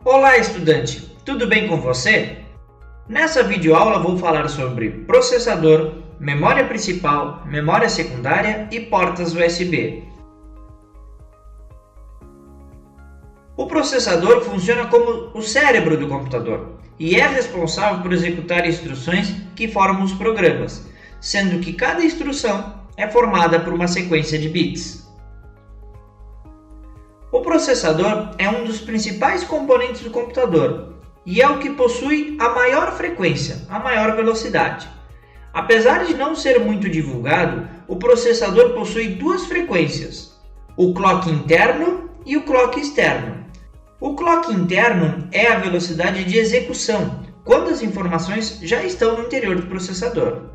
Olá, estudante! Tudo bem com você? Nessa videoaula vou falar sobre processador, memória principal, memória secundária e portas USB. O processador funciona como o cérebro do computador e é responsável por executar instruções que formam os programas, sendo que cada instrução é formada por uma sequência de bits. O processador é um dos principais componentes do computador e é o que possui a maior frequência, a maior velocidade. Apesar de não ser muito divulgado, o processador possui duas frequências, o clock interno e o clock externo. O clock interno é a velocidade de execução, quando as informações já estão no interior do processador.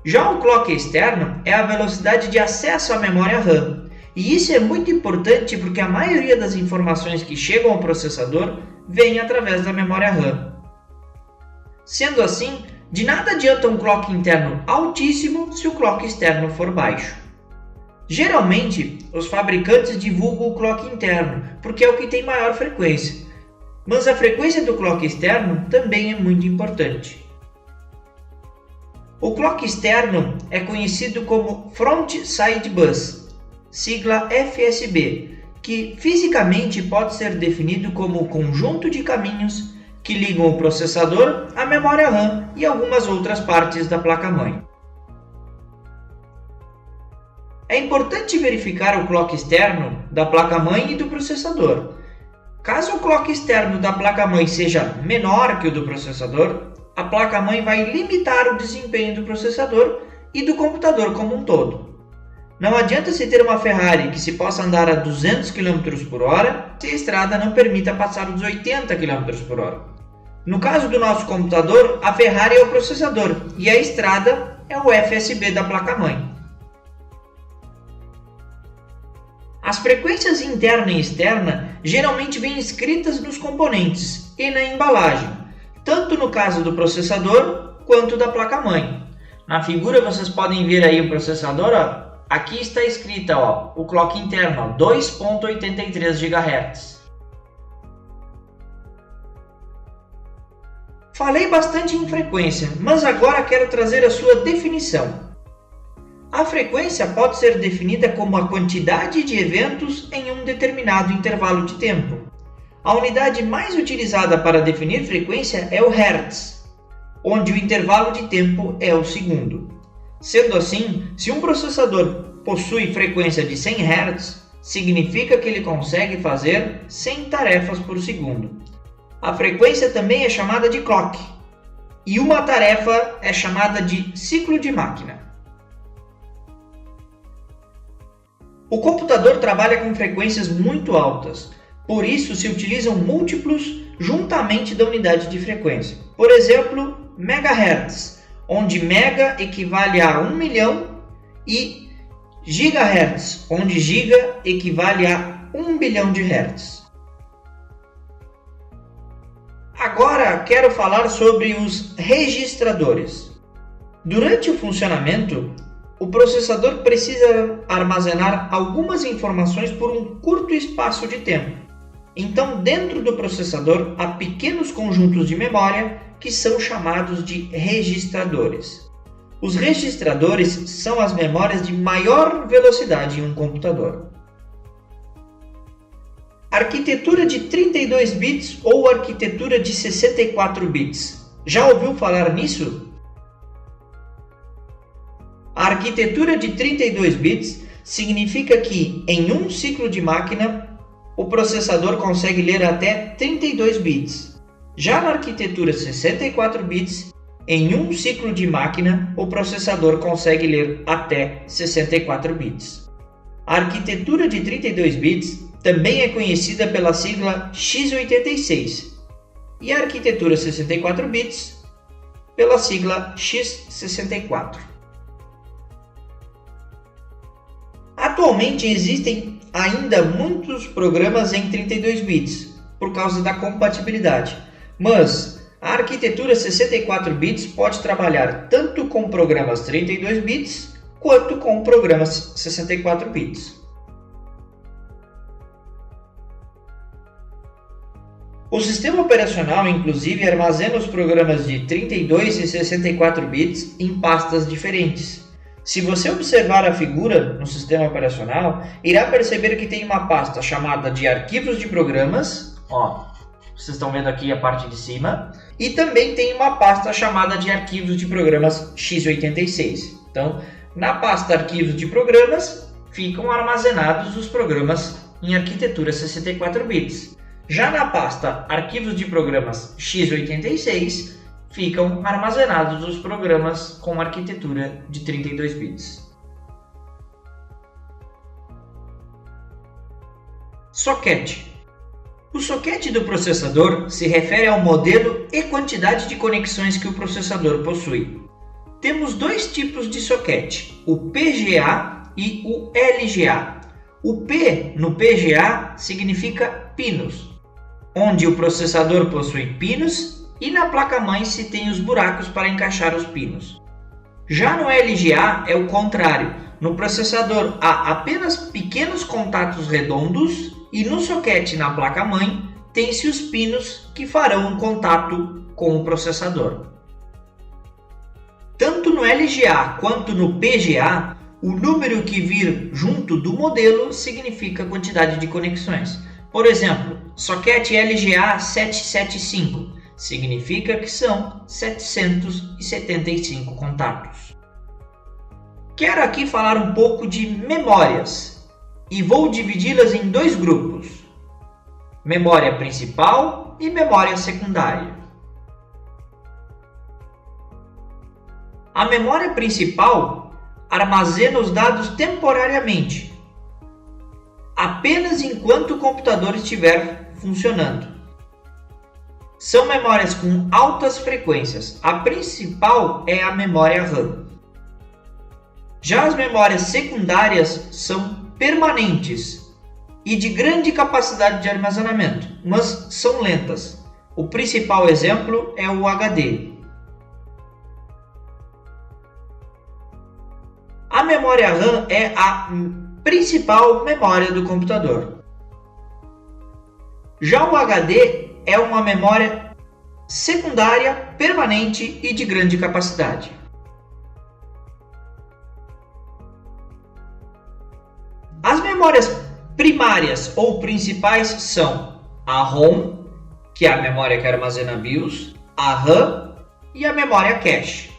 Já o clock externo é a velocidade de acesso à memória RAM. E isso é muito importante porque a maioria das informações que chegam ao processador vem através da memória RAM. Sendo assim, de nada adianta um clock interno altíssimo se o clock externo for baixo. Geralmente, os fabricantes divulgam o clock interno porque é o que tem maior frequência, mas a frequência do clock externo também é muito importante. O clock externo é conhecido como Front Side Bus, sigla FSB, que fisicamente pode ser definido como o conjunto de caminhos que ligam o processador à memória RAM e algumas outras partes da placa-mãe. É importante verificar o clock externo da placa-mãe e do processador. Caso o clock externo da placa-mãe seja menor que o do processador, a placa-mãe vai limitar o desempenho do processador e do computador como um todo. Não adianta se ter uma Ferrari que se possa andar a 200 km por hora se a estrada não permita passar dos 80 km por hora. No caso do nosso computador, a Ferrari é o processador e a estrada é o FSB da placa-mãe. As frequências interna e externa geralmente vêm escritas nos componentes e na embalagem, tanto no caso do processador quanto da placa-mãe. Na figura vocês podem ver aí o processador, aqui está escrita o clock interno, 2.83 GHz. Falei bastante em frequência, mas agora quero trazer a sua definição. A frequência pode ser definida como a quantidade de eventos em um determinado intervalo de tempo. A unidade mais utilizada para definir frequência é o Hertz, onde o intervalo de tempo é o segundo. Sendo assim, se um processador possui frequência de 100 Hz, significa que ele consegue fazer 100 tarefas por segundo. A frequência também é chamada de clock, e uma tarefa é chamada de ciclo de máquina. O computador trabalha com frequências muito altas, por isso se utilizam múltiplos juntamente da unidade de frequência. Por exemplo, megahertz, onde mega equivale a 1 milhão e gigahertz, onde giga equivale a 1 bilhão de hertz. Agora quero falar sobre os registradores. Durante o funcionamento, o processador precisa armazenar algumas informações por um curto espaço de tempo. Então, dentro do processador, há pequenos conjuntos de memória que são chamados de registradores. Os registradores são as memórias de maior velocidade em um computador. Arquitetura de 32 bits ou arquitetura de 64 bits. Já ouviu falar nisso? A arquitetura de 32 bits significa que, em um ciclo de máquina, o processador consegue ler até 32 bits. Já na arquitetura 64 bits, em um ciclo de máquina, o processador consegue ler até 64 bits. A arquitetura de 32 bits também é conhecida pela sigla x86 e a arquitetura 64 bits pela sigla x64. Atualmente existem ainda muitos programas em 32 bits por causa da compatibilidade, mas a arquitetura 64 bits pode trabalhar tanto com programas 32 bits quanto com programas 64 bits. O sistema operacional, inclusive, armazena os programas de 32 e 64 bits em pastas diferentes. Se você observar a figura no sistema operacional, irá perceber que tem uma pasta chamada de arquivos de programas, vocês estão vendo aqui a parte de cima, e também tem uma pasta chamada de arquivos de programas x86. Então, na pasta arquivos de programas, ficam armazenados os programas em arquitetura 64 bits. Já na pasta arquivos de programas x86, ficam armazenados os programas com arquitetura de 32 bits. Soquete. O soquete do processador se refere ao modelo e quantidade de conexões que o processador possui. Temos dois tipos de soquete, o PGA e o LGA. O P no PGA significa pinos, onde o processador possui pinos e na placa-mãe se tem os buracos para encaixar os pinos. Já no LGA é o contrário, no processador há apenas pequenos contatos redondos e no soquete na placa-mãe tem-se os pinos que farão um contato com o processador. Tanto no LGA quanto no PGA, o número que vir junto do modelo significa a quantidade de conexões. Por exemplo, soquete LGA 775 significa que são 775 contatos. Quero aqui falar um pouco de memórias e vou dividi-las em dois grupos: memória principal e memória secundária. A memória principal armazena os dados temporariamente, apenas enquanto o computador estiver funcionando. São memórias com altas frequências. A principal é a memória RAM. Já as memórias secundárias são permanentes e de grande capacidade de armazenamento, mas são lentas. O principal exemplo é o HD. A memória RAM é a principal memória do computador. Já o HD é uma memória secundária, permanente e de grande capacidade. As memórias primárias ou principais são a ROM, que é a memória que armazena BIOS, a RAM e a memória cache.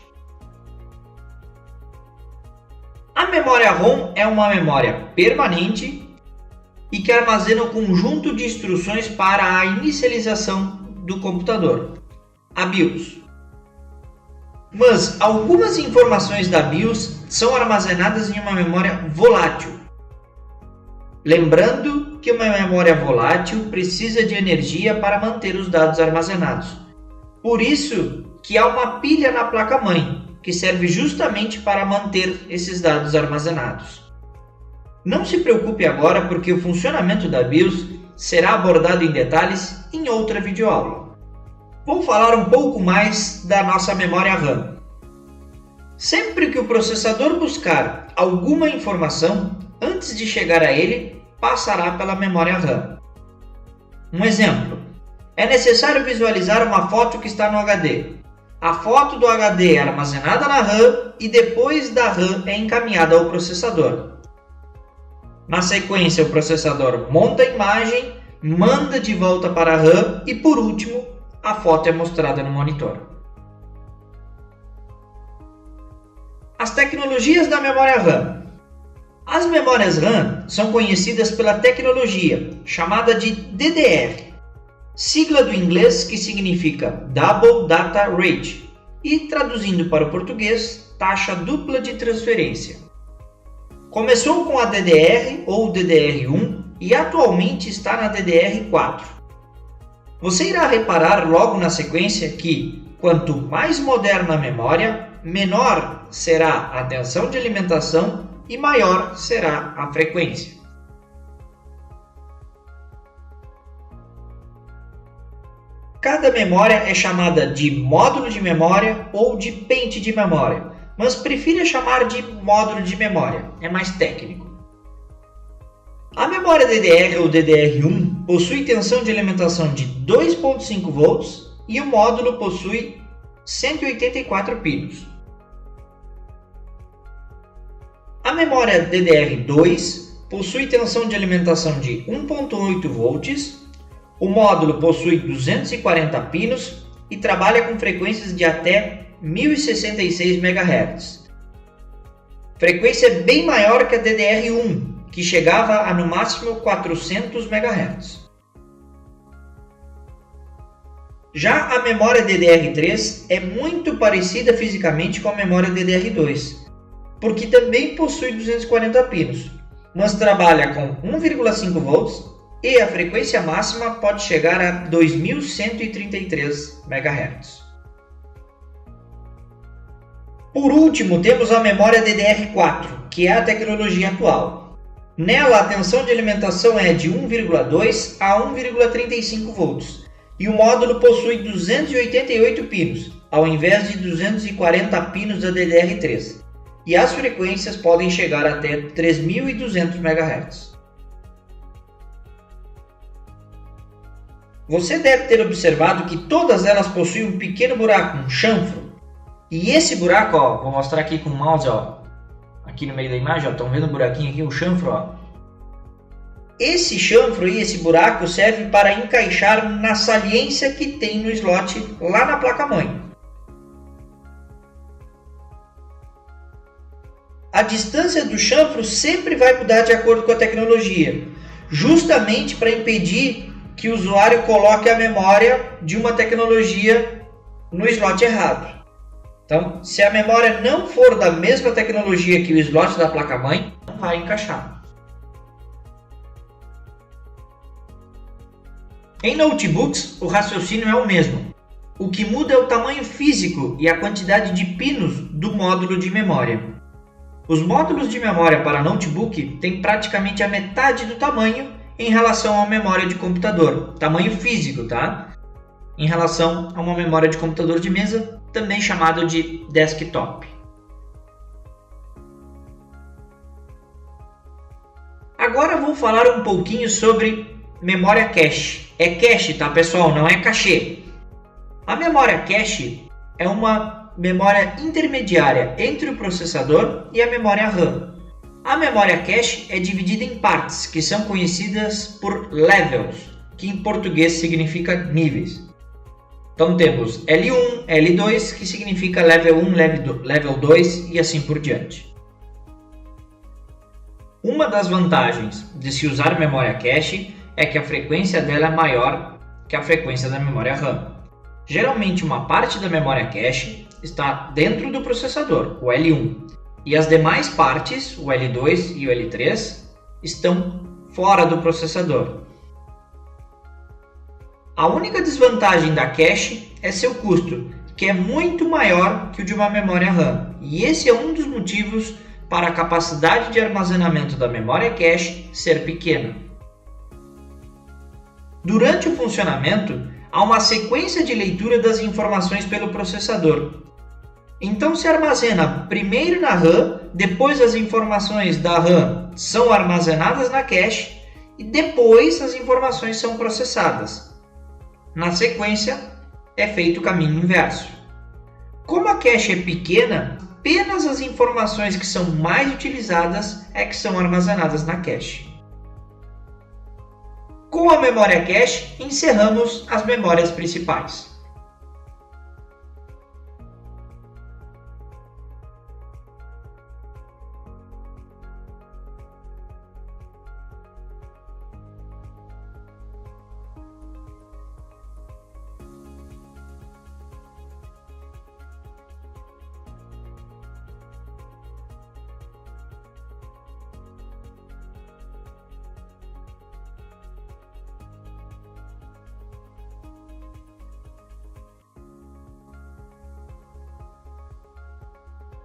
A memória ROM é uma memória permanente e que armazena um conjunto de instruções para a inicialização do computador, a BIOS. Mas algumas informações da BIOS são armazenadas em uma memória volátil. Lembrando que uma memória volátil precisa de energia para manter os dados armazenados. Por isso que há uma pilha na placa-mãe, que serve justamente para manter esses dados armazenados. Não se preocupe agora, porque o funcionamento da BIOS será abordado em detalhes em outra videoaula. Vou falar um pouco mais da nossa memória RAM. Sempre que o processador buscar alguma informação, antes de chegar a ele, passará pela memória RAM. Um exemplo: é necessário visualizar uma foto que está no HD. A foto do HD é armazenada na RAM e depois da RAM é encaminhada ao processador. Na sequência, o processador monta a imagem, manda de volta para a RAM e, por último, a foto é mostrada no monitor. As tecnologias da memória RAM. As memórias RAM são conhecidas pela tecnologia chamada de DDR, sigla do inglês que significa Double Data Rate e, traduzindo para o português, taxa dupla de transferência. Começou com a DDR ou DDR1 e atualmente está na DDR4. Você irá reparar logo na sequência que, quanto mais moderna a memória, menor será a tensão de alimentação e maior será a frequência. Cada memória é chamada de módulo de memória ou de pente de memória. mas prefira chamar de módulo de memória, é mais técnico. A memória DDR ou DDR1 possui tensão de alimentação de 2,5 volts e o módulo possui 184 pinos. A memória DDR2 possui tensão de alimentação de 1,8 volts, o módulo possui 240 pinos e trabalha com frequências de até 1066 MHz. Frequência bem maior que a DDR1, que chegava a no máximo 400 MHz. Já a memória DDR3 é muito parecida fisicamente com a memória DDR2, porque também possui 240 pinos, mas trabalha com 1,5 volts e a frequência máxima pode chegar a 2133 MHz. Por último, temos a memória DDR4, que é a tecnologia atual. Nela, a tensão de alimentação é de 1,2 a 1,35 volts e o módulo possui 288 pinos, ao invés de 240 pinos da DDR3, e as frequências podem chegar até 3.200 MHz. Você deve ter observado que todas elas possuem um pequeno buraco, um chanfro, e esse buraco, vou mostrar aqui com o mouse, aqui no meio da imagem, estão vendo o buraquinho aqui, o chanfro, Esse chanfro e esse buraco serve para encaixar na saliência que tem no slot lá na placa-mãe. A distância do chanfro sempre vai mudar de acordo com a tecnologia, justamente para impedir que o usuário coloque a memória de uma tecnologia no slot errado. Então, se a memória não for da mesma tecnologia que o slot da placa-mãe, não vai encaixar. Em notebooks, o raciocínio é o mesmo. O que muda é o tamanho físico e a quantidade de pinos do módulo de memória. Os módulos de memória para notebook têm praticamente a metade do tamanho em relação à memória de computador, tamanho físico, tá? Em relação a uma memória de computador de mesa, também chamado de desktop. Agora vou falar um pouquinho sobre memória cache. É cache, tá, pessoal? Não é cachê. A memória cache é uma memória intermediária entre o processador e a memória RAM. A memória cache é dividida em partes, que são conhecidas por levels, que em português significa níveis. Então temos L1, L2, que significa level 1, level 2 e assim por diante. Uma das vantagens de se usar memória cache é que a frequência dela é maior que a frequência da memória RAM. Geralmente uma parte da memória cache está dentro do processador, o L1, e as demais partes, o L2 e o L3, estão fora do processador. A única desvantagem da cache é seu custo, que é muito maior que o de uma memória RAM, e esse é um dos motivos para a capacidade de armazenamento da memória cache ser pequena. Durante o funcionamento, há uma sequência de leitura das informações pelo processador. Então se armazena primeiro na RAM, depois as informações da RAM são armazenadas na cache e depois as informações são processadas. Na sequência, é feito o caminho inverso. Como a cache é pequena, apenas as informações que são mais utilizadas é que são armazenadas na cache. Com a memória cache, encerramos as memórias principais.